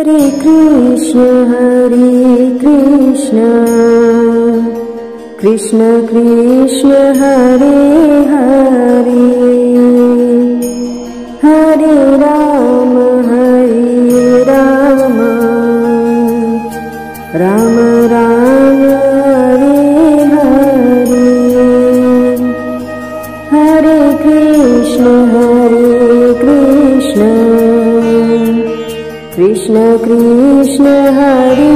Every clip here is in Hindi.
Hare Krishna, Krishna Krishna, Hare Hare, Hare Rama, Rama Rama, Hare Hare, Hare Krishna, Krishna Krishna, Hare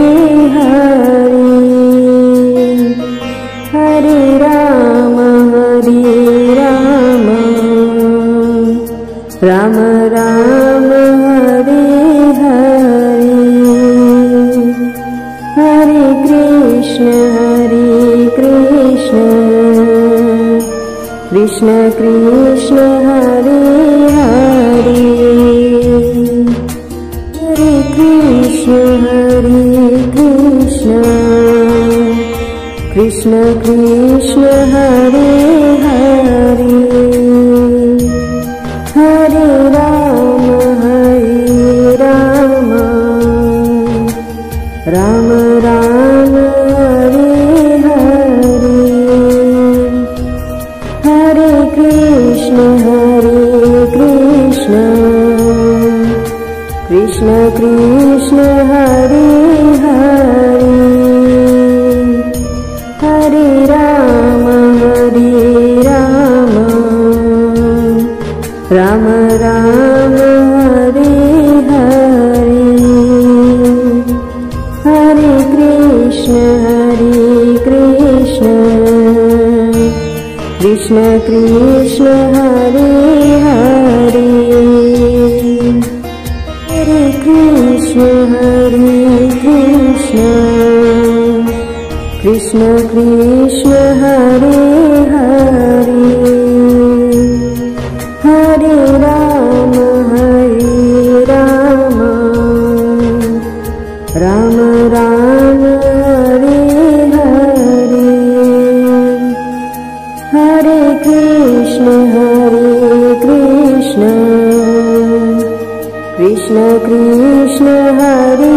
Hare, Hare Rama, Rama Rama, Hare Hare, Hare Krishna, Krishna Krishna, Hare Hare, Hare Krishna, Krishna Krishna, Hare Hare, Hare Rama, Rama Rama, Hare Hare, Hare Krishna, Krishna Krishna, Hare Hare, Hare Rama, Rama Rama, Hare Hare, Hare Krishna, Krishna Krishna, Hare Hare, Hare Krishna, Krishna Krishna, Hare Hare, Hare Rama, Rama Rama, Hare Hare, Hare Krishna, Krishna Krishna, Hare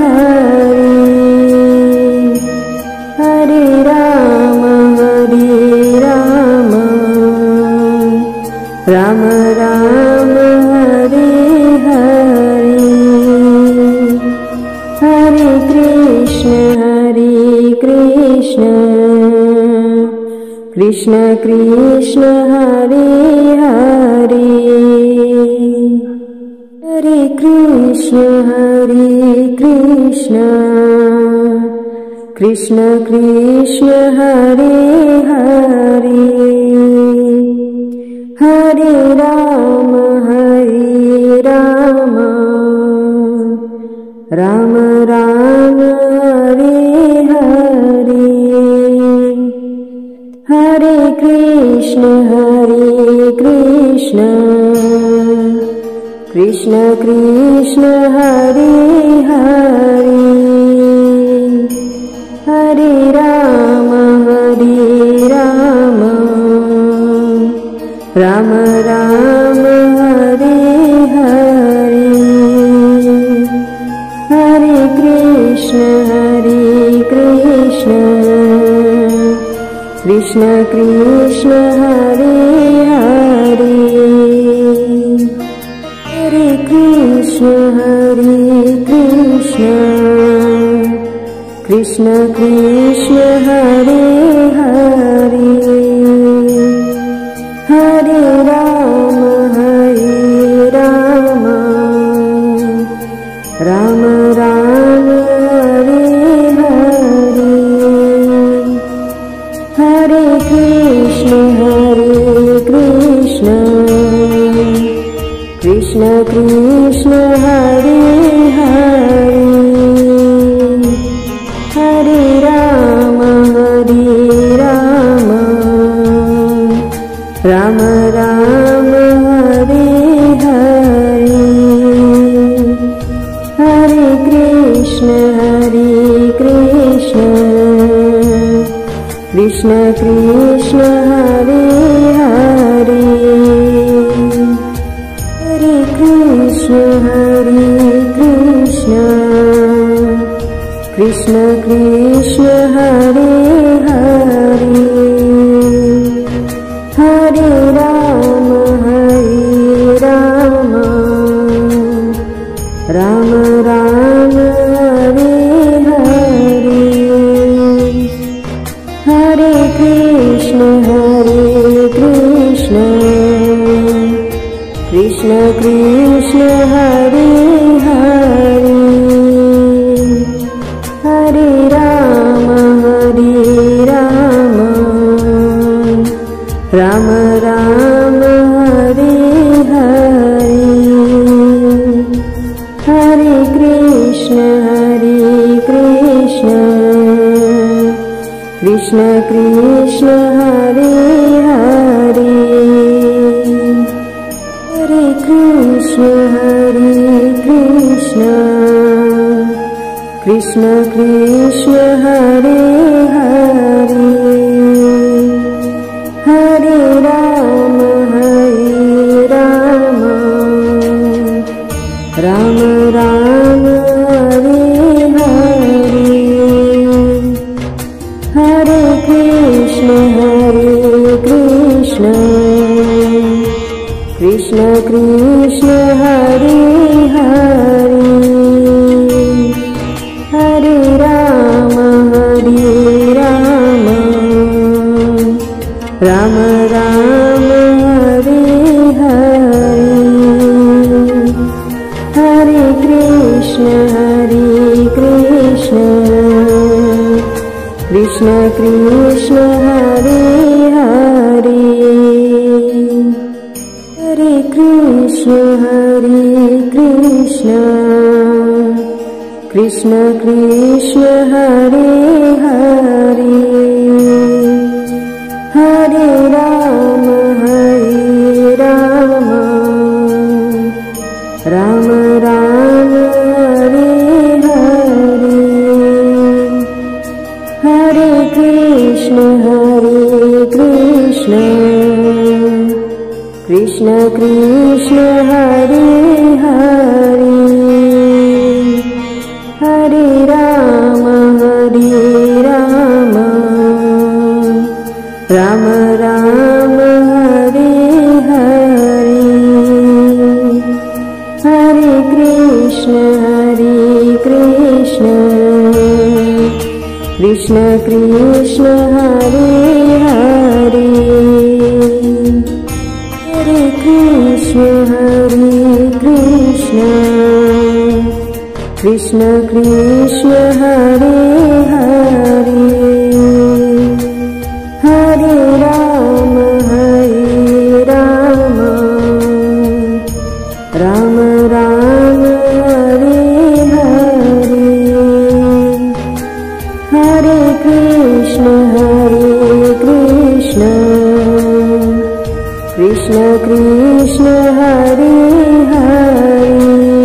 Hare, Hare Rama, Rama Rama, Hare Hare, Hare Krishna, Krishna Krishna, Hare Hare, Hare Krishna, Krishna Krishna, Hare Hare, Hare Rama, Rama Rama, Hare Hare, Hare Krishna, Krishna Krishna, Hare Hare, Hare Rama, Rama Rama, Hare Hare, Hare Krishna, Krishna Krishna, Hare Hare, Hare Krishna, Krishna Krishna, Hare Hare, Hare Rama, Rama Rama, Hare Hare, Hare Krishna, Krishna Krishna, Hare Hare, Hare Rama, Rama Rama, Hare Hare, Hare Krishna, Krishna Krishna, Hare Hare, Hare Krishna, Krishna Krishna Hare Hare Hare Ram Ram Ram Hare Hare Hare Krishna Krishna Krishna Hare Hare Hare Ram Ram Ram Hare Hare Hare Krishna Krishna Krishna Hare Hare Hare Krishna Krishna Krishna Hare Hare Hare Ram Ram Ram Hare Hare Hare Krishna Krishna Krishna Hare Hare Hare Ram Ram Ram Hare Hare Hare Krishna Krishna Krishna Hare Hare Hare Krishna Krishna Krishna Hare Hare Hare Ram Ram Ram Hare Hare Hare Krishna Krishna Krishna Hare Hare Hare Ram Ram Ram Hare Hare Hare Krishna Krishna Krishna Hare Hare Hare Krishna Krishna Krishna Hare Hare Hare Ram Ram Ram Hare Hare Hare Krishna Krishna Krishna Hare Hare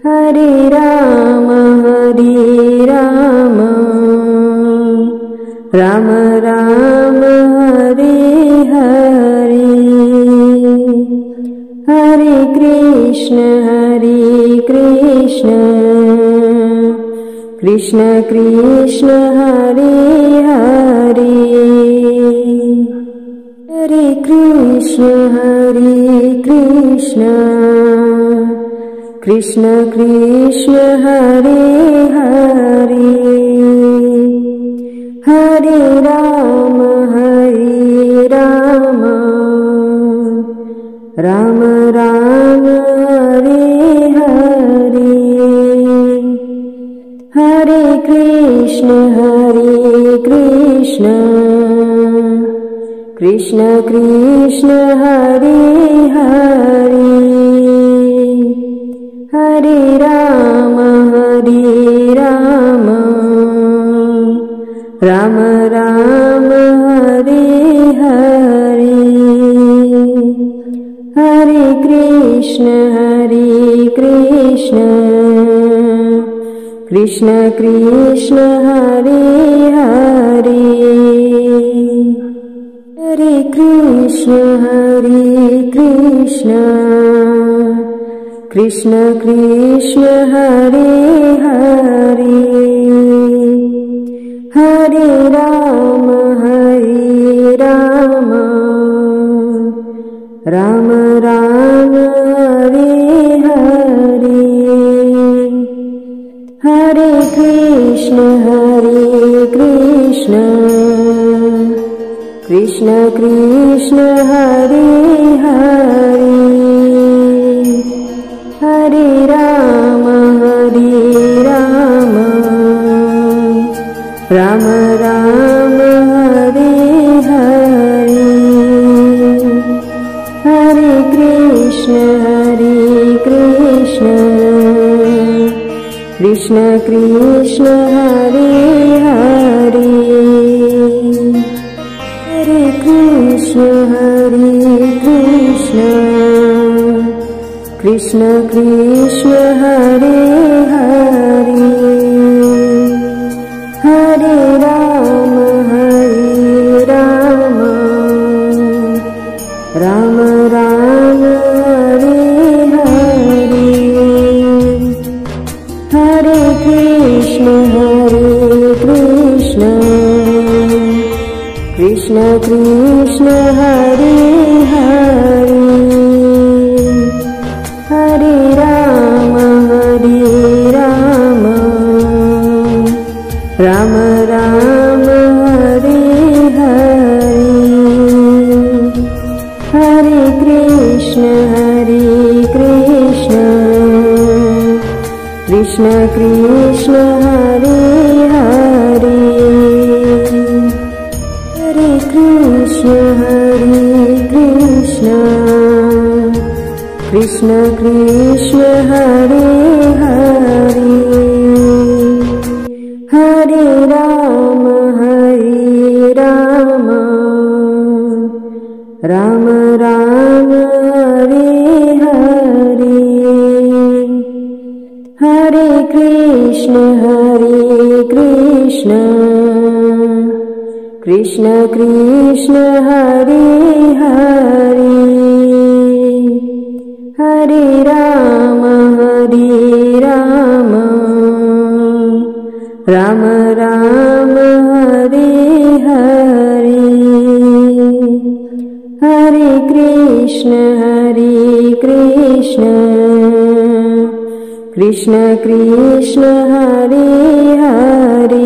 Hare Ram Ram Ram Hare Hare Hare Krishna Krishna Krishna Hare Hare Hare Krishna Krishna Krishna Hare Hare Hare Ram Ram Ram Hare Hare Hare Krishna Krishna Krishna Hare Hare Hare Ram Ram Ram Hare Hare Hare Krishna Krishna Krishna Hare Hare Hare Krishna Krishna Krishna Hare Hare Hare Ram Ram Ram Hare Hare Hare Krishna Krishna Krishna Hare Hare Hare Ram Ram Ram Hare Hare Hare Krishna Krishna Krishna Hare Hare Hare Krishna Krishna Krishna Hare Hare Hare Ram Ram Ram Hare Hare Hare Krishna Krishna Krishna Hare Hare Hare Ram Ram Ram Hare Hare Hare Krishna Krishna Krishna Hare Hare Hare Krishna Krishna Krishna Hare Hare Hare Ram Ram Ram Hare Hare Hare Krishna Krishna Krishna Hare Hare Hare Ram Ram Ram Hare Hare Hare Krishna Krishna Krishna Hare Hare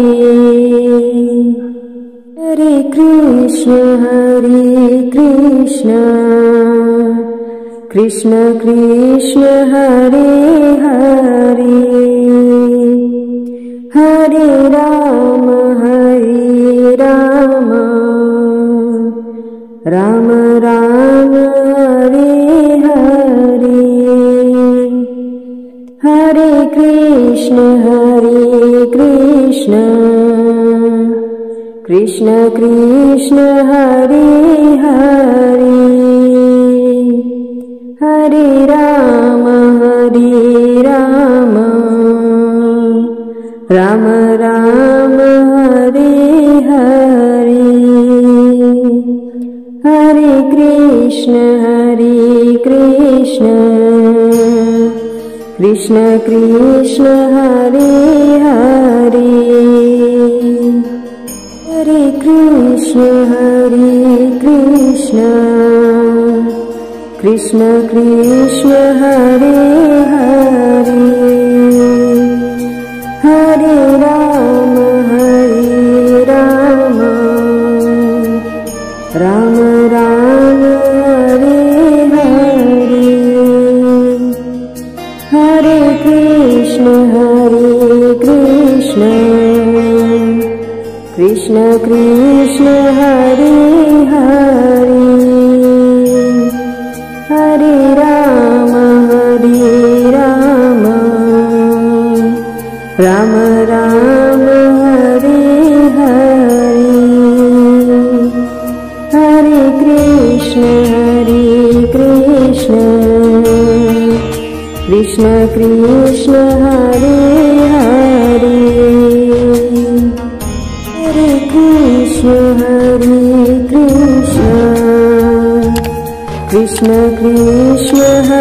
Hare Krishna Krishna Krishna Hare Hare Hare Ram Ram Ram Hare Hare Hare Krishna Krishna Krishna Hare Hare Hare Ram Ram Ram Hare Hare Hare Krishna Krishna Krishna Hare Hare Hare Krishna Krishna Krishna Hare Hare Hare Ram Ram Ram Hare Hare Hare Krishna Krishna Krishna Hare Hare Hare Ram Ram Ram Hare Hare Hare Krishna Krishna Krishna Hare Hare Hare Krishna Krishna Krishna Hare